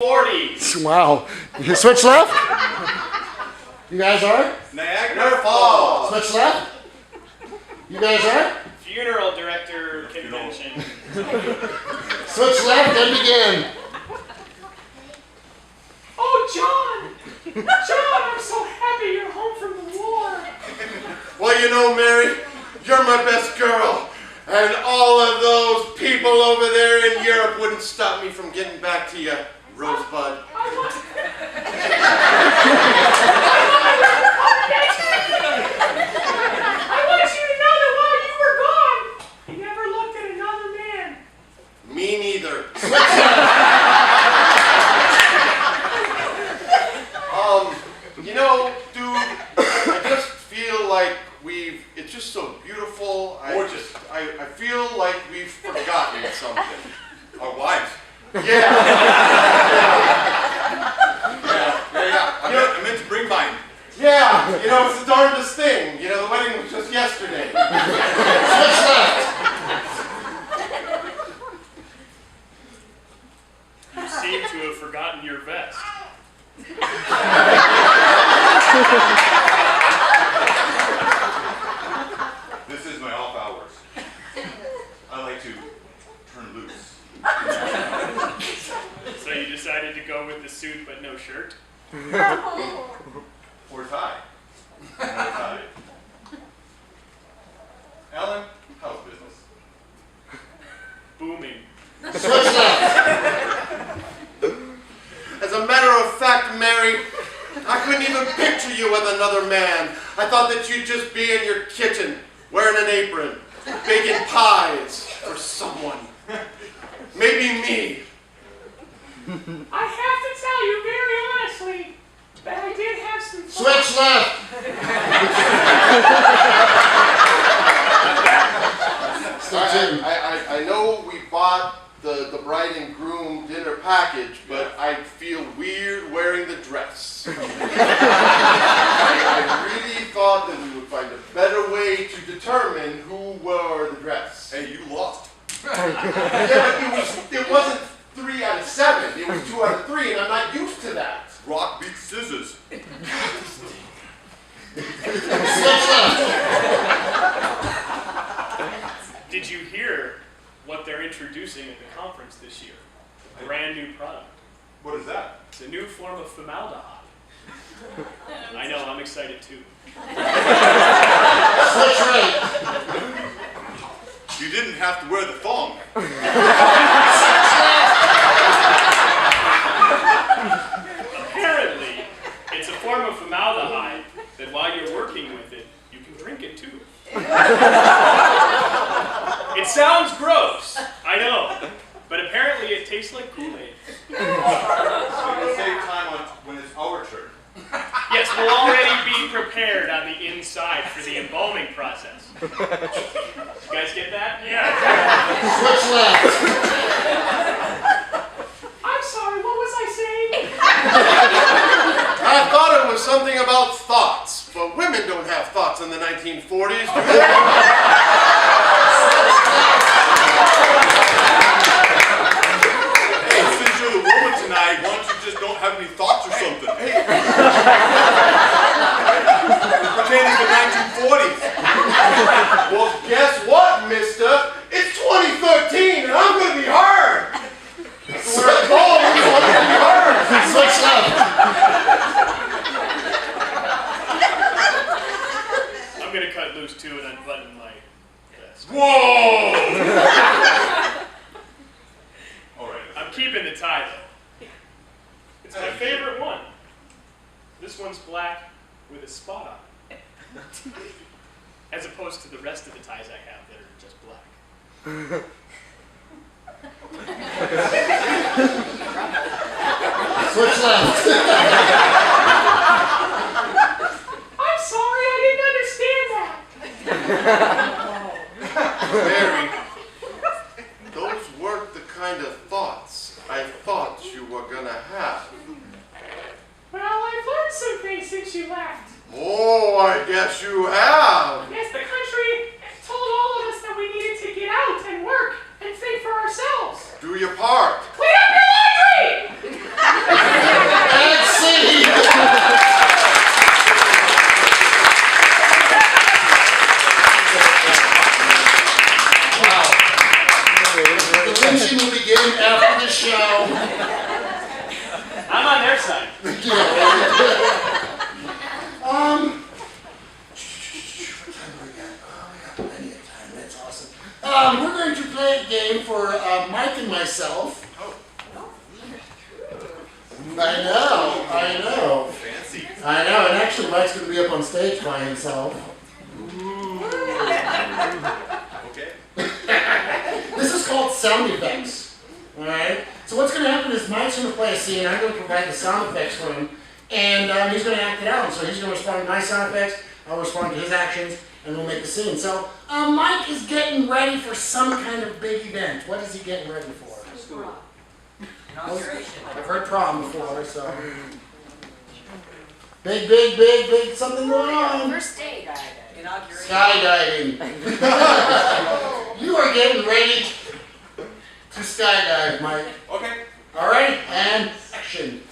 40s. Wow. You switch left? You guys are? Niagara Falls. Switch left? You guys are? Funeral director convention. Switch left and begin. Oh, John! John, I'm so happy you're home from the war. Well, you know, Mary, you're my best girl. And all of those people over there in Europe wouldn't stop me from getting back to you, Rosebud. I want you to know that while you were gone, you never looked at another man. Me neither. You know, dude, I just feel like it's just so beautiful. I feel like we've forgotten something. Our wives. Yeah. I meant to bring mine. Yeah, you know, it's the darndest thing. You know, the wedding was just yesterday. Switch left. You seem to have forgotten your vest. This is my off hours. I like to turn loose. So you decided to go with the suit but no shirt? Or tie. No tie. Ellen, how's business? Booming. Switch left. As a matter of fact, Mary, I couldn't even picture you with another man. I thought that you'd just be in your kitchen, wearing an apron, baking pies for someone. Maybe me. I have to tell you very honestly that I did have some fun. Switch left. I know we bought the bride and groom dinner package, but I feel weird wearing the dress. I really thought that we would find a better way to determine who wore the dress. Hey, you lost. Yeah, but it wasn't 3 out of 7. It was 2 out of 3, and I'm not used to that. Rock beats scissors. Switch left. Did you hear what they're introducing at the conference this year? A brand new product. What is that? It's a new form of formaldehyde. I know, I'm excited too. Switch right. You didn't have to wear the thong. Apparently, it's a form of formaldehyde that while you're working with it, you can drink it too. It sounds gross, I know, but apparently it tastes like Kool-Aid. So you'll save time when it's our turn. Yes, we'll already be prepared on the inside for the embalming process. You guys get that? Yeah. Switch left. I'm sorry, what was I saying? I thought it was something about thoughts, but women don't have thoughts in the 1940s, do they? Hey, since you're the woman tonight, why don't you just don't have any thoughts or something? Hey. Pertaining to the 1940s. Well, guess what, mister? It's 2013, and I'm going to be hard. We're bald, I'm going to be hard. Switch left. I'm going to cut loose too and unbutton my vest. Whoa! All right. I'm keeping the tie though. It's my favorite one. This one's black with a spot on it. As opposed to the rest of the ties I have that are just black. Switch left. I'm sorry, I didn't understand that. Mary, those weren't the kind of thoughts I thought you were going to have. Well, I've learned some things since you left. Oh, I guess you have. Yes, the country told all of us that we needed to get out and work and think for ourselves. Do your part. Clean up your laundry! I know. Fancy. I know, and actually Mike's going to be up on stage by himself. Okay. This is called sound effects. Alright? So what's going to happen is Mike's going to play a scene, I'm going to provide the sound effects for him, and he's going to act it out. So he's going to respond to my sound effects, I'll respond to his actions, and we'll make the scene. So Mike is getting ready for some kind of big event. What is he getting ready for? I've heard prom before, so. Big, something going on. First date. Inauguration. Skydiving. You are getting ready to skydive, Mike. Okay. All right, and action.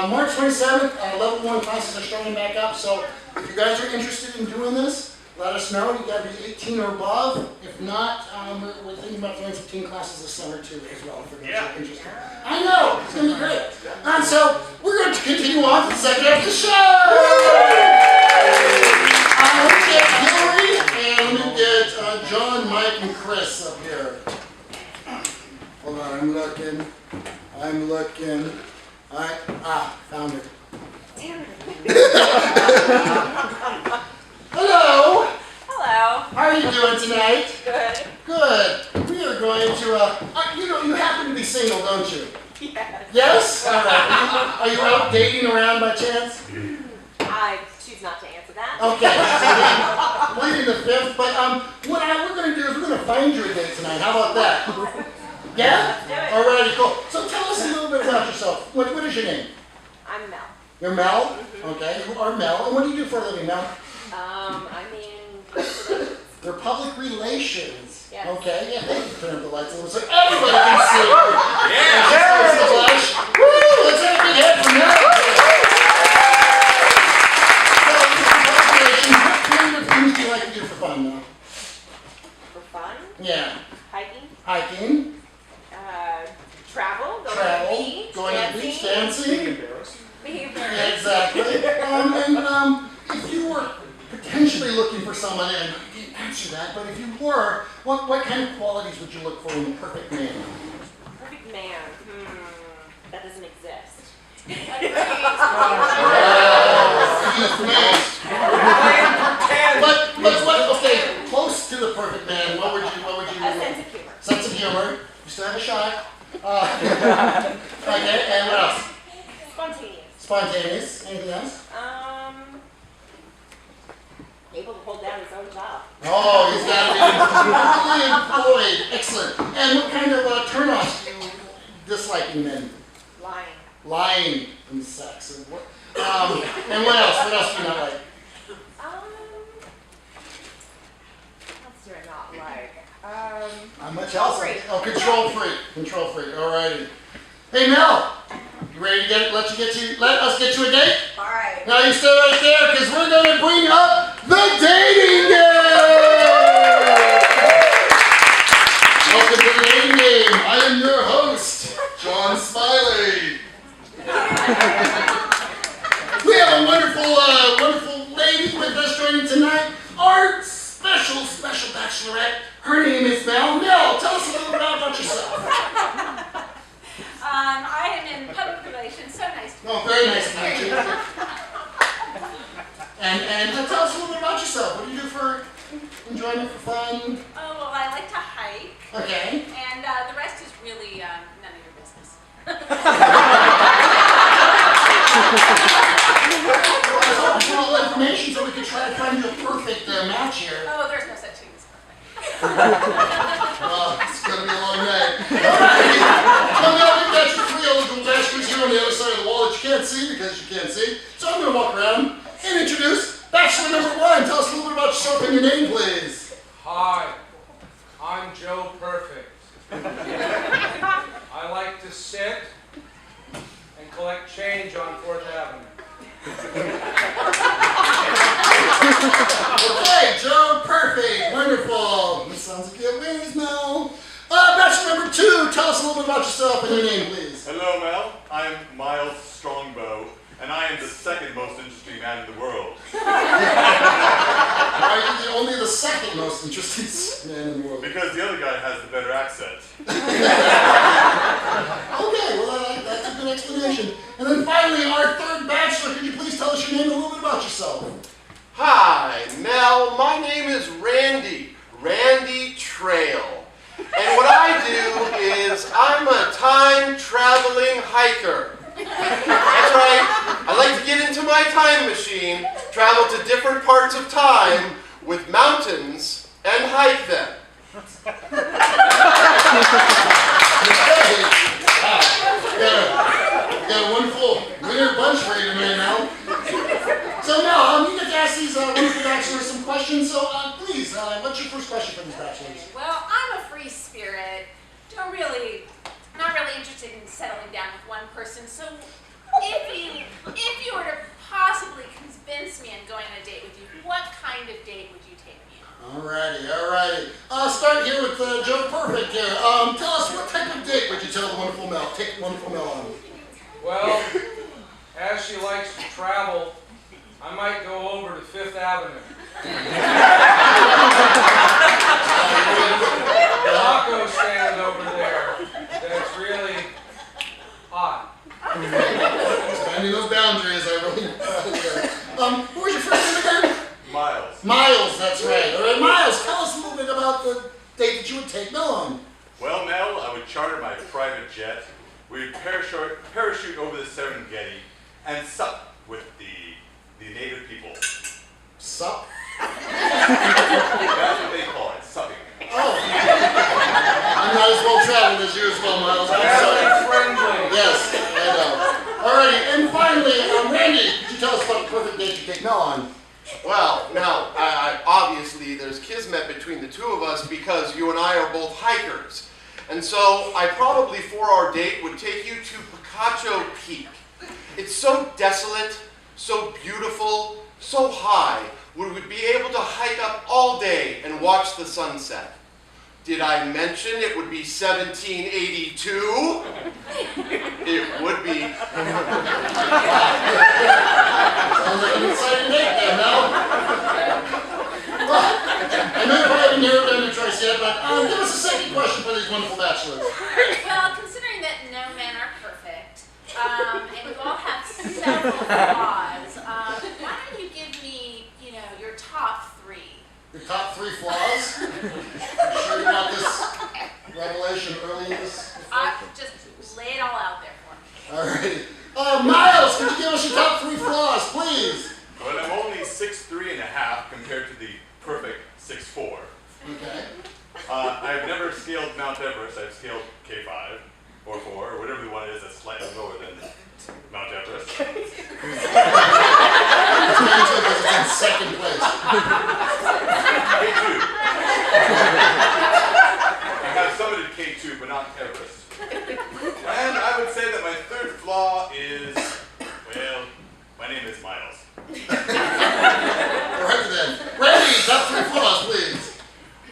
March 27th, level 1 classes are starting back up, so if you guys are interested in doing this, let us know. You got to be 18 or above. If not, we're thinking about doing some teen classes this summer too, as well. For those who are interested. I know it's gonna be great. And so we're going to continue on to the second half of the show. Let me get Hillary and let me get John, Mike, and Chris up here. Hold on, I'm looking. Found it. Hello. Hello. How are you doing tonight? Good. Good. We are going to, you happen to be single, don't you? Yes. Yes? All right. Are you out dating around by chance? I choose not to answer that. Okay. Pleading the fifth, but what we're going to do is we're going to find you a date tonight. How about that? Yeah? Let's do it. All righty, cool. So tell us a little bit about yourself. What is your name? I'm Mel. You're Mel? Okay, you are Mel. And what do you do for a living, Mel? I'm in They're public relations. Yes. Okay, yeah, thank you for turning up the lights a little so everybody can see. Yeah! Woo! Let's have a big head for Mel. So, what kind of things do you like to do for fun, Mel? for fun, Yeah. hiking, Hiking, travel, going to the travel, beach, going to the beach, dancing. being Yeah, exactly. If you were potentially looking for someone, and you didn't answer that, but if you were, what kind of qualities would you look for in a perfect man? perfect man. That doesn't exist. But what? Okay, close to the perfect man. What would you? A sense of humor. Sense of humor. You still have a shot. Okay, and what else? Spontaneous. Spontaneous. Anything else? Able to hold down his own job. Oh, he's got to be fully employed. Excellent. And what kind of turnoffs do you dislike in men? Lying. Lying and sex. And what? And what else? What else do you not like? What else do I not like? Not much else. Freak. Oh, control freak. Control freak. Alrighty. Hey Mel, you ready to let us get you a date? All right. Now you stay right there because we're going to bring up the dating game. Welcome to the dating game. I am your host, John Smiley. We have a wonderful lady with us joining tonight. Our special bachelorette. Her name is Mel. Mel, tell us a little bit about yourself. I am in public relations, so nice to meet you. Oh, very nice to meet you. And tell us a little bit about yourself. What do you do for enjoyment, for fun? Oh, well, I like to hike, Okay. and the rest is really none of your business. A little information so we can try to find you a perfect match here. Oh, there's no such thing as perfect. Well, it's going to be a long night. Alright. Well, now we've got your three eligible bachelors here on the other side of the wall that you can't see because you can't see. So I'm going to walk around and introduce bachelor number one. Tell us a little bit about yourself and your name, please. Hi, I'm Joe Perfect. I like to sit and collect change on 4th Avenue. Okay, Joe Perfect. Wonderful. This sounds like you have wings now. Bachelor number two, tell us a little bit about yourself and your name, please. Hello, Mel. I'm Miles Strongbow, and I am the second most interesting man in the world. Are you only the second most interesting man in the world? Because the other guy has the better accent. Okay, well, that's a good explanation. And then finally, our third bachelor, could you please tell us your name and a little bit about yourself? Hi, Mel. My name is Randy Trail. And what I do is I'm a time-traveling hiker. That's right. I like to get into my time machine, travel to different parts of time with mountains, and hike them. You got a wonderful winner bunch for you tonight, Mel. So Mel, you get to ask these wonderful bachelors some questions. So please, what's your first question for these bachelors? Well, I'm a free spirit. Not really interested in settling down with one person. So if you were to possibly convince me on going on a date with you, what kind of date would you take me on? Alrighty. Start here with Joe Perfect here. Tell us what type of date would you tell the wonderful Mel? Take wonderful Mel on. Well, travel, I might go over to Fifth Avenue. Taco stand over there that's really hot. Finding those boundaries, I really. Who was your first name again? Miles. Miles, that's right. All right, Miles, tell us a little bit about the date that you would take Mel on. Well, Mel, I would charter my private jet. We'd parachute over the Serengeti and sup with the native people. Sup? That's what they call it, supping. Oh. I'm not as well traveled as you as well, Miles. I'm sorry. Family friendly. Yes, I know. Alrighty, and finally, Randy, could you tell us about the perfect date to take Mel on? Well, now, obviously there's kismet between the two of us because you and I are both hikers. And so I probably for our date would take you to Picacho Peak. It's so desolate, so beautiful, so high, we would be able to hike up all day and watch the sunset. Did I mention it would be 1782? It would be. Sounds like an exciting date there, Mel. Well, I know you probably haven't narrowed down your choice yet, but give us a second question for these wonderful bachelors. Well, considering that no men are perfect, and you all have several flaws, why don't you give me, your top 3? Your top 3 flaws? You sure you want this revelation early in this? Just lay it all out there for me. Alrighty. Miles, could you give us your top 3 flaws, please? Well, I'm only 6'3.5" compared to the perfect 6'4". Okay. I've never scaled Mount Everest. I've scaled K5 or 4 or whatever the one is that's slightly lower than Mount Everest. It's in second place. K2. I have summited K2, but not Everest. And I would say that my third flaw is, well, my name is Miles. Alright then. Randy, top 3 flaws, please.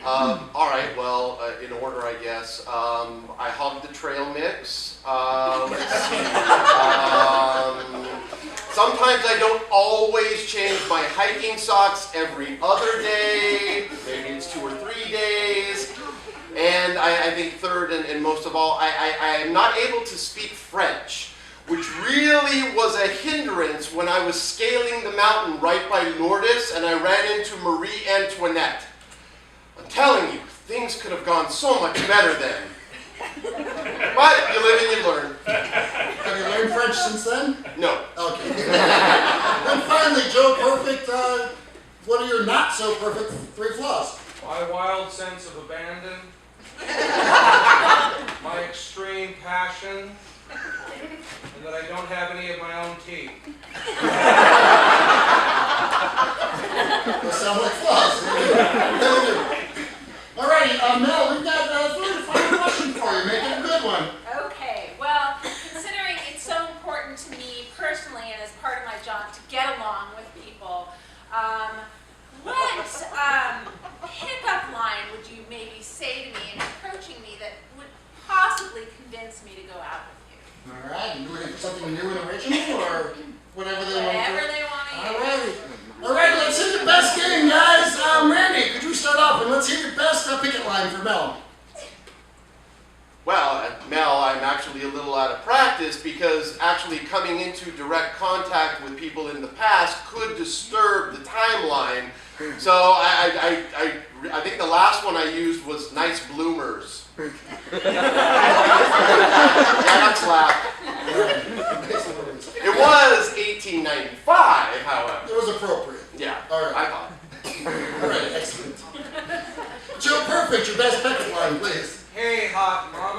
All right, well, in order, I guess. I hog the trail mix. Let's see. Sometimes I don't always change my hiking socks every other day. Maybe it's 2 or 3 days. And I think third and most of all, I am not able to speak French, which really was a hindrance when I was scaling the mountain right by Lourdes and I ran into Marie Antoinette. I'm telling you, things could have gone so much better then. But you live and you learn. Have you learned French since then? No. Okay. And finally, Joe Perfect, what are your not so perfect 3 flaws? My wild sense of abandon, my extreme passion, and that I don't have any of my own teeth. Those sound like flaws. Alrighty, Mel, we've got a third and final question for you. Make it a good one. Okay, well, considering it's so important to me personally and as part of my job to get along with people, what pickup line would you maybe say to me in approaching me that would possibly convince me to go out with you? Alright, you looking for something new and original, or whatever they want to Whatever do? they want to use. Alrighty. Alright, let's hit the best game, guys. Randy, could you start off and let's hear your best picket line for Mel. Well, Mel, I'm actually a little out of practice because actually coming into direct contact with people in the past could disturb the timeline. So I think the last one I used was nice bloomers. Yeah, that's laugh. It was 1895, however. It was appropriate. Yeah, Alright. I thought. Alright, excellent. Joe Perfect, your best picket line, please. Hey, hot mama.